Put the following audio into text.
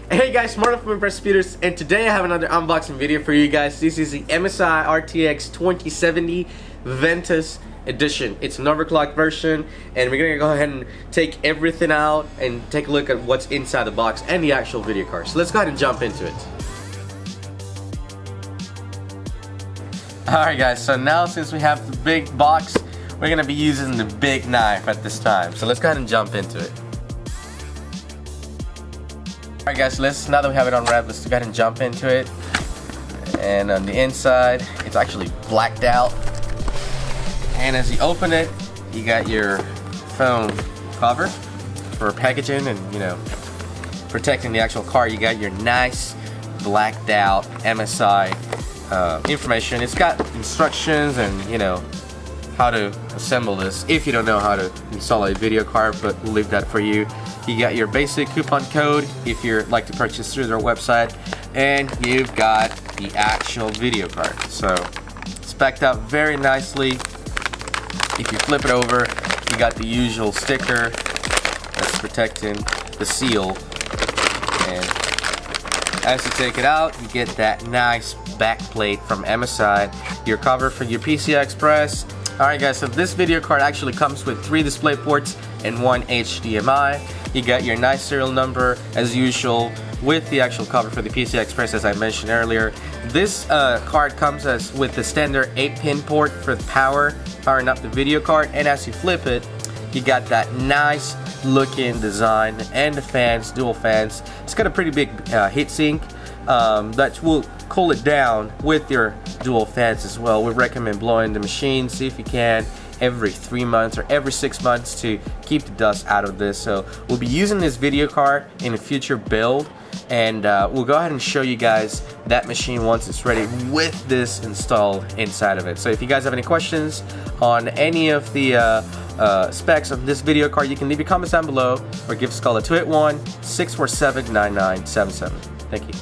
Hey guys, Smart from Impress Computers, and today I have another unboxing video for you guys. This is the MSI RTX 2070 Ventus edition. It's an overclocked version, and we're gonna go ahead and take everything out and take a look at what's inside the box and the actual video card. So let's go ahead and jump into it. Alright guys, so now since we have the big box, we're gonna be using the big knife at this time. So let's go ahead and jump into it. Alright guys, now that we have it unwrapped, let's go ahead and jump into it. And on the inside, it's actually blacked out. And as you open it, you got your phone cover for packaging and, protecting the actual card. You got your nice blacked out MSI information. It's got instructions and, how to assemble this if you don't know how to install a video card, but we'll leave that for you. You got your basic coupon code if you'd like to purchase through their website, and you've got the actual video card. So spec'd out very nicely. If you flip it over, you got the usual sticker that's protecting the seal, and as you take it out, you get that nice back plate from MSI, your cover for your PCI Express. Alright guys, so this video card actually comes with 3 display ports and 1 HDMI. You got your nice serial number as usual with the actual cover for the PCI Express, as I mentioned earlier. This card comes with the standard 8-pin port for the powering up the video card, and as you flip it, you got that nice looking design and the fans, dual fans. It's got a pretty big heatsink that will cool it down with your dual fans as well. We recommend blowing the machine, see if you can, every 3 months or every 6 months to keep the dust out of this. So we'll be using this video card in a future build, and we'll go ahead and show you guys that machine once it's ready with this installed inside of it. So if you guys have any questions on any of the specs of this video card, you can leave your comments down below or give us a call at 281-647-9977. Thank you.